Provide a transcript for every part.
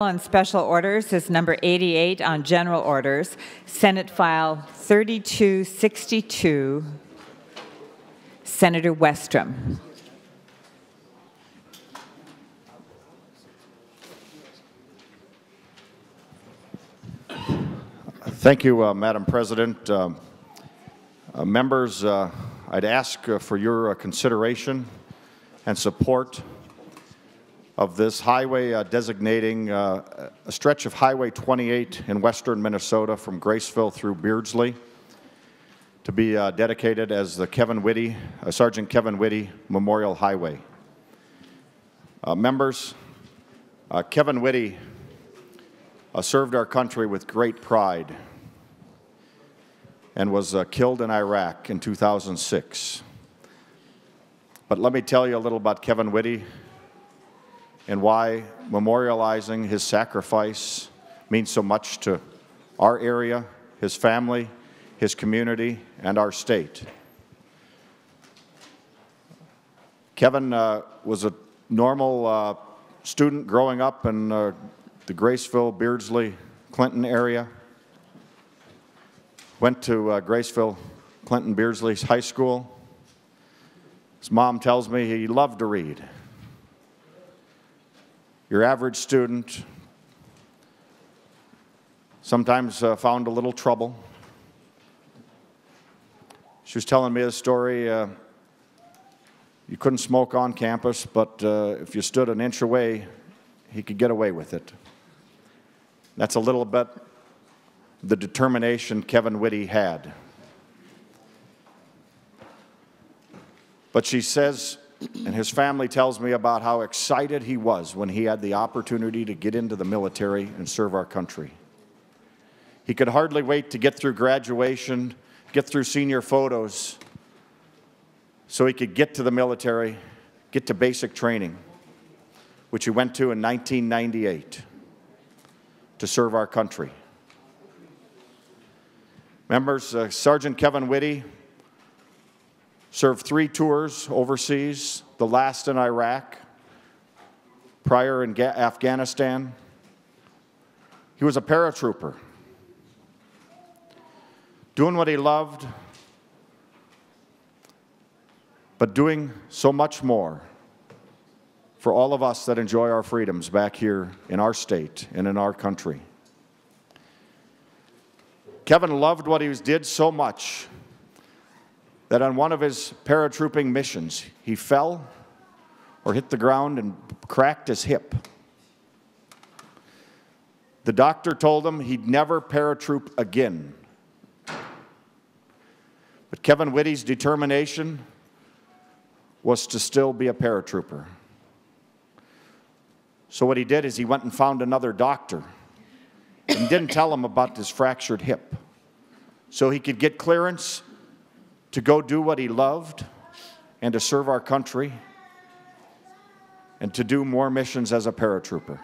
On special orders is number 88 on general orders, Senate File 3262, Senator Westrom. Thank you, Madam President. Members, I'd ask for your consideration and support of this highway designating a stretch of Highway 28 in western Minnesota from Graceville through Beardsley to be dedicated as the Sergeant Kevin Witte Memorial Highway. Members, Kevin Witte served our country with great pride and was killed in Iraq in 2006. But let me tell you a little about Kevin Witte and why memorializing his sacrifice means so much to our area, his family, his community, and our state. Kevin was a normal student growing up in the Graceville, Beardsley, Clinton area. Went to Graceville, Clinton, Beardsley High School. His mom tells me he loved to read. Your average student sometimes found a little trouble. She was telling me a story. You couldn't smoke on campus, but if you stood an inch away, he could get away with it. That's a little bit the determination Kevin Witte had. But she says, and his family tells me about how excited he was when he had the opportunity to get into the military and serve our country. He could hardly wait to get through graduation, get through senior photos, so he could get to the military, get to basic training, which he went to in 1998 to serve our country. Members, Sergeant Kevin Witte served 3 tours overseas, the last in Iraq, prior in Afghanistan. He was a paratrooper, doing what he loved, but doing so much more for all of us that enjoy our freedoms back here in our state and in our country. Kevin loved what he did so much that on one of his paratrooping missions, he fell or hit the ground and cracked his hip. The doctor told him he'd never paratroop again. But Kevin Witte's determination was to still be a paratrooper. So what he did is he went and found another doctor and didn't tell him about his fractured hip, so he could get clearance to go do what he loved and to serve our country and to do more missions as a paratrooper.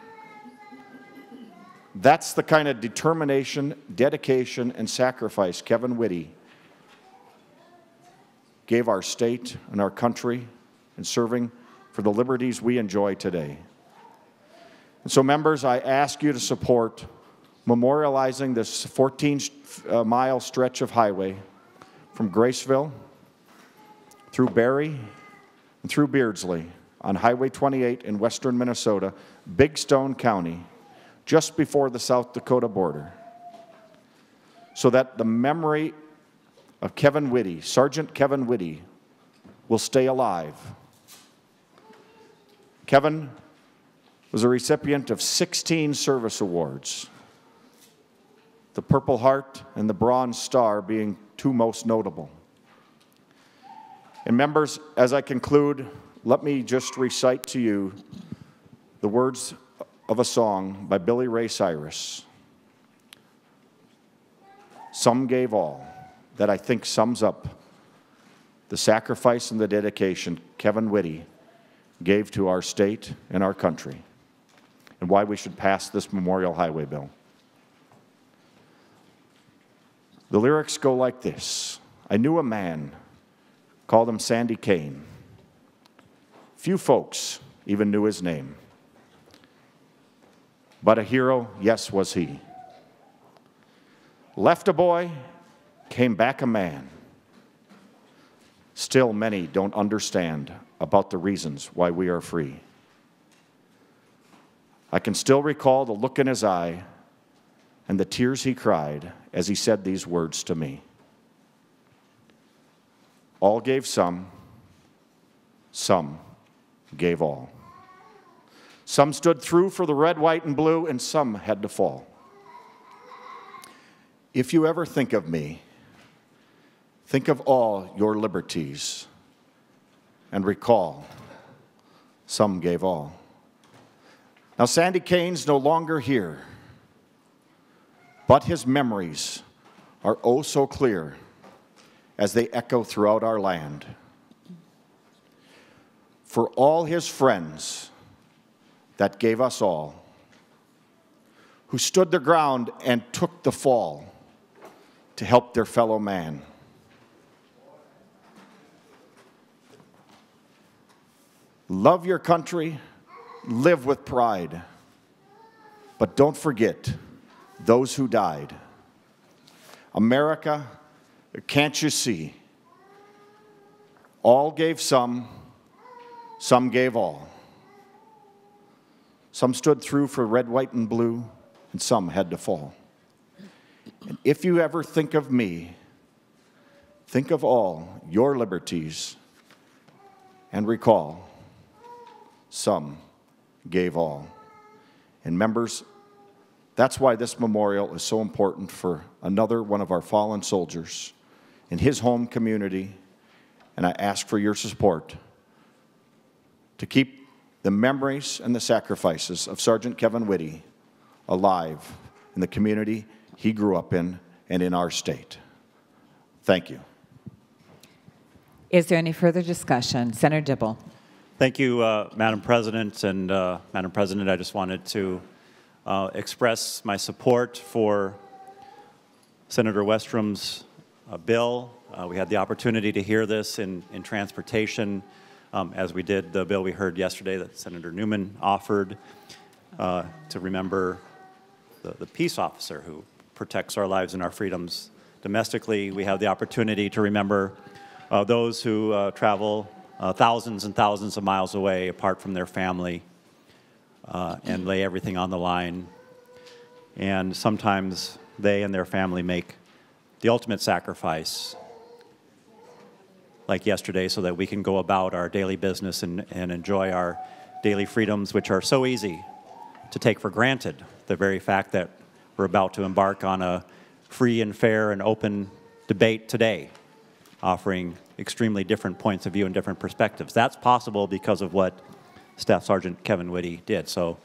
That's the kind of determination, dedication, and sacrifice Kevin Witte gave our state and our country in serving for the liberties we enjoy today. And so, members, I ask you to support memorializing this 14-mile stretch of highway from Graceville through Barry and through Beardsley on Highway 28 in western Minnesota, Big Stone County, just before the South Dakota border, so that the memory of Kevin Witte, Sergeant Kevin Witte, will stay alive. Kevin was a recipient of 16 service awards, the Purple Heart and the Bronze Star being 2 most notable. And members, as I conclude, let me just recite to you the words of a song by Billy Ray Cyrus. Some Gave All, that I think sums up the sacrifice and the dedication Kevin Witte gave to our state and our country, and why we should pass this Memorial Highway bill. The lyrics go like this. I knew a man, called him Sandy Kane. Few folks even knew his name. but a hero, yes, was he. Left a boy, came back a man. Still, many don't understand about the reasons why we are free. I can still recall the look in his eye and the tears he cried as he said these words to me. All gave some gave all. Some stood through for the red, white, and blue, and some had to fall. If you ever think of me, think of all your liberties, and recall, some gave all. Now, Sandy Kane's no longer here, but his memories are oh so clear as they echo throughout our land. For all his friends that gave us all, who stood their ground and took the fall to help their fellow man. Love your country, live with pride, but don't forget those who died. America, can't you see? All gave some gave all. Some stood through for red, white, and blue, and some had to fall. And if you ever think of me, think of all your liberties, and recall, some gave all. And members, that's why this memorial is so important for another one of our fallen soldiers in his home community, and I ask for your support to keep the memories and the sacrifices of Sergeant Kevin Witte alive in the community he grew up in and in our state. Thank you. Is there any further discussion? Senator Dibble. Thank you, Madam President. And Madam President, I just wanted to express my support for Senator Westrum's bill. We had the opportunity to hear this in transportation, as we did the bill we heard yesterday that Senator Newman offered to remember the peace officer who protects our lives and our freedoms domestically. We have the opportunity to remember those who travel thousands and thousands of miles away apart from their family and lay everything on the line. And sometimes they and their family make the ultimate sacrifice, like yesterday, so that we can go about our daily business and enjoy our daily freedoms, which are so easy to take for granted. The very fact that we're about to embark on a free and fair and open debate today, offering extremely different points of view and different perspectives. That's possible because of what Staff Sergeant Kevin Witte did. So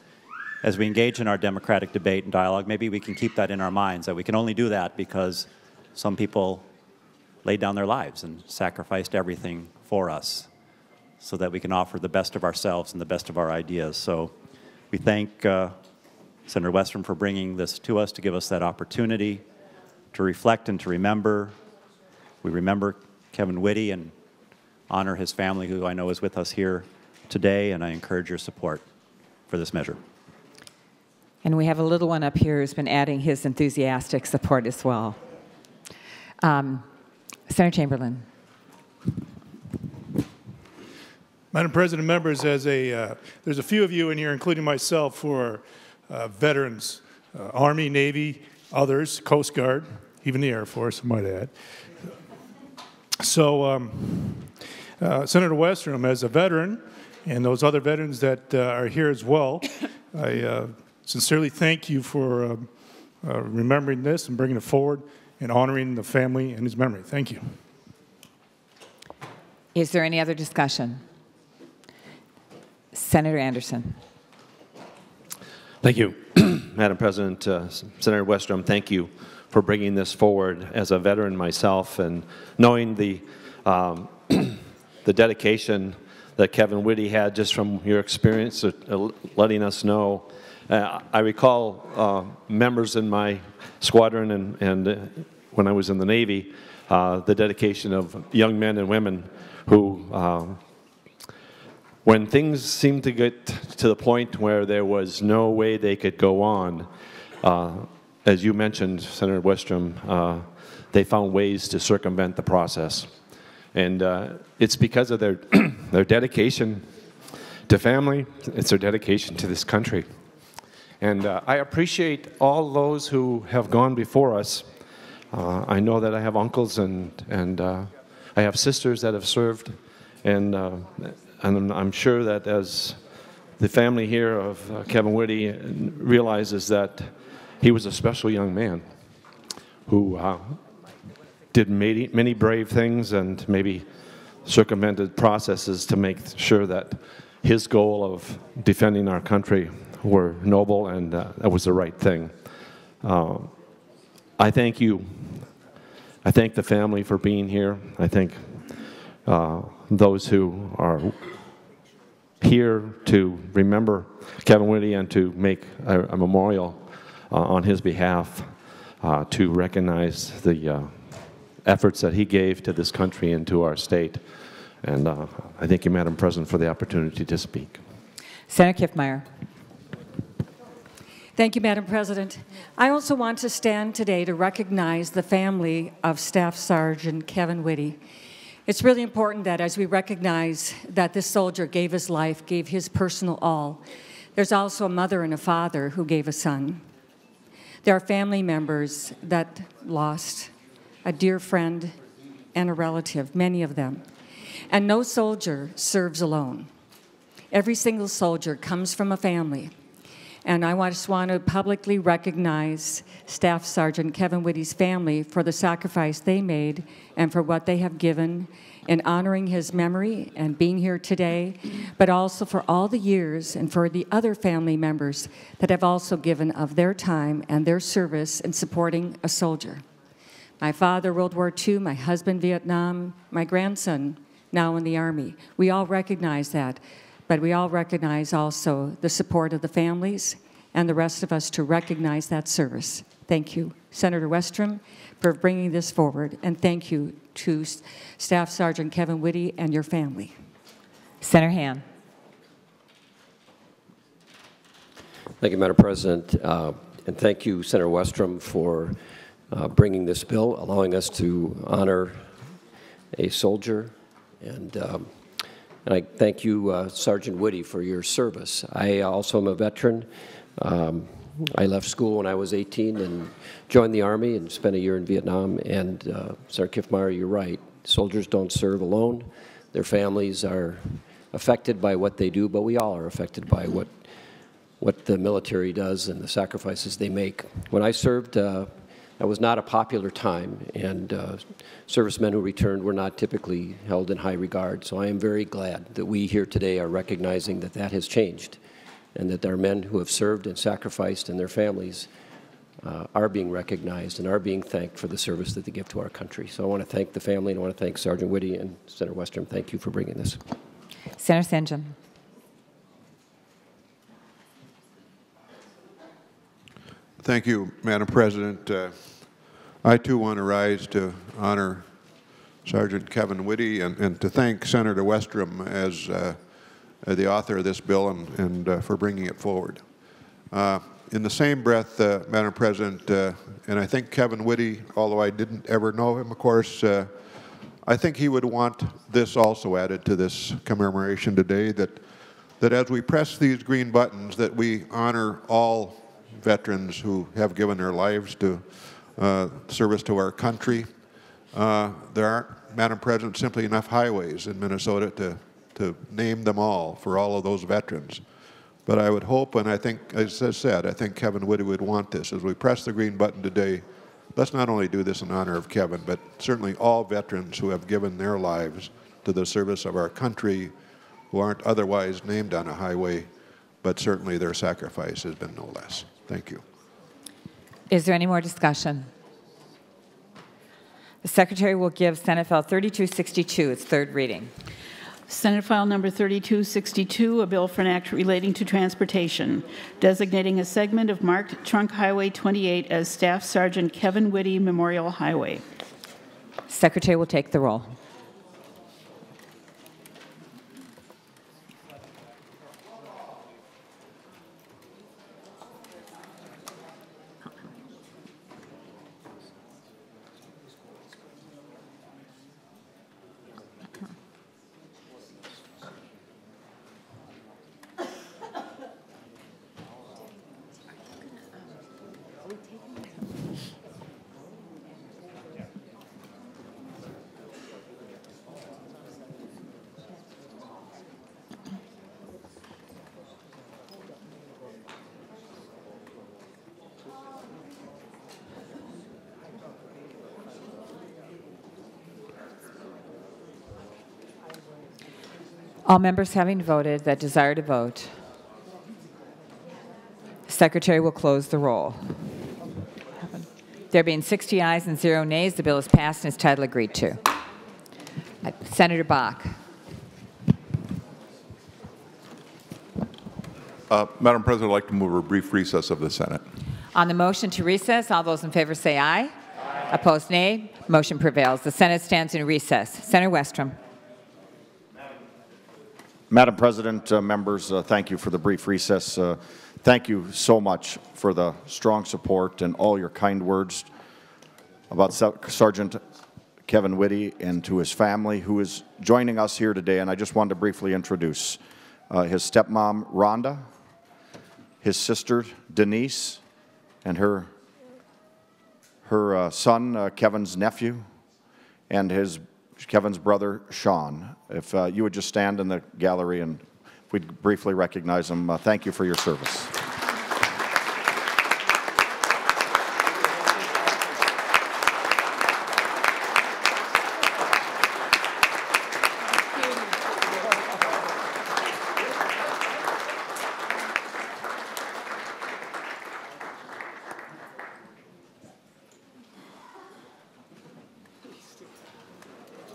as we engage in our democratic debate and dialogue, maybe we can keep that in our minds, that we can only do that because some people laid down their lives and sacrificed everything for us so that we can offer the best of ourselves and the best of our ideas. So we thank Senator Westrum for bringing this to us, to give us that opportunity to reflect and to remember. We remember Kevin Witte and honor his family, who I know is with us here today, and I encourage your support for this measure. And we have a little one up here who's been adding his enthusiastic support as well. Senator Chamberlain. Madam President, members, there's a few of you in here, including myself, who are veterans, Army, Navy, others, Coast Guard, even the Air Force, I might add. So Senator Westrum, as a veteran, and those other veterans that are here as well, I sincerely thank you for remembering this and bringing it forward and honoring the family and his memory. Thank you. Is there any other discussion? Senator Anderson. Thank you, Madam President. Senator Westrum, thank you for bringing this forward. As a veteran myself, and knowing the dedication that Kevin Witte had, just from your experience letting us know. I recall members in my squadron and when I was in the Navy, the dedication of young men and women who when things seemed to get to the point where there was no way they could go on, as you mentioned, Senator Westrom, they found ways to circumvent the process. And it's because of their, their dedication to family, it's their dedication to this country. And I appreciate all those who have gone before us. I know that I have uncles and I have sisters that have served, and I'm sure that as the family here of Kevin Witte realizes that he was a special young man who did many brave things and maybe circumvented processes to make sure that his goal of defending our country were noble, and that was the right thing. I thank you. I thank the family for being here. I thank those who are here to remember Kevin Witte and to make a memorial on his behalf to recognize the efforts that he gave to this country and to our state. And I thank you, Madam President, for the opportunity to speak. Senator Kiffmeyer. Thank you, Madam President. I also want to stand today to recognize the family of Staff Sergeant Kevin Witte. It's really important that as we recognize that this soldier gave his life, gave his personal all, there's also a mother and a father who gave a son. There are family members that lost a dear friend and a relative, many of them. And no soldier serves alone. Every single soldier comes from a family. And I just want to publicly recognize Staff Sergeant Kevin Witte's family for the sacrifice they made and for what they have given in honoring his memory and being here today, but also for all the years and for the other family members that have also given of their time and their service in supporting a soldier. My father, World War II, my husband, Vietnam, my grandson, now in the Army. We all recognize that. But we all recognize also the support of the families and the rest of us to recognize that service. Thank you, Senator Westrom, for bringing this forward, and thank you to Staff Sergeant Kevin Witte and your family. Senator Han. Thank you, Madam President, and thank you, Senator Westrom, for bringing this bill, allowing us to honor a soldier, and I thank you, Sergeant Witte, for your service. I also am a veteran. I left school when I was 18 and joined the Army and spent a year in Vietnam. And Senator Kiffmeyer, you're right. Soldiers don't serve alone. Their families are affected by what they do, but we all are affected by what the military does and the sacrifices they make. When I served, that was not a popular time, and servicemen who returned were not typically held in high regard. So I am very glad that we here today are recognizing that that has changed, and that our men who have served and sacrificed and their families are being recognized and are being thanked for the service that they give to our country. So I want to thank the family, and I want to thank Sergeant Witte and Senator Westrom. Thank you for bringing this. Senator St. John. Thank you, Madam President. I too want to rise to honor Sergeant Kevin Witte and to thank Senator Westrom as the author of this bill and for bringing it forward. In the same breath, Madam President, and I think Kevin Witte, although I didn't ever know him, of course, I think he would want this also added to this commemoration today, that as we press these green buttons, that we honor all veterans who have given their lives to service to our country. There aren't, Madam President, simply enough highways in Minnesota to name them all for all of those veterans. But I would hope, and I think, as I said, I think Kevin Witte would want this. As we press the green button today, let's not only do this in honor of Kevin, but certainly all veterans who have given their lives to the service of our country, who aren't otherwise named on a highway, but certainly their sacrifice has been no less. Thank you. Is there any more discussion? The Secretary will give Senate File 3262 its third reading. Senate File Number 3262, a bill for an act relating to transportation, designating a segment of marked Trunk Highway 28 as Staff Sergeant Kevin Witte Memorial Highway. Secretary will take the roll. All members having voted that desire to vote, Secretary will close the roll. There being 60 ayes and 0 nays, the bill is passed and its title agreed to. Senator Bach. Madam President, I'd like to move a brief recess of the Senate. On the motion to recess, all those in favor say aye. Aye. Opposed, nay. Motion prevails. The Senate stands in recess. Senator Westrom. Madam President, members, thank you for the brief recess. Thank you so much for the strong support and all your kind words about Sergeant Kevin Witte and to his family who is joining us here today. And I just wanted to briefly introduce his stepmom, Rhonda, his sister, Denise, and her son, Kevin's nephew, and Kevin's brother, Sean. If you would just stand in the gallery and we'd briefly recognize them. Thank you for your service.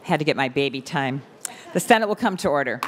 Had to get my baby time. The Senate will come to order.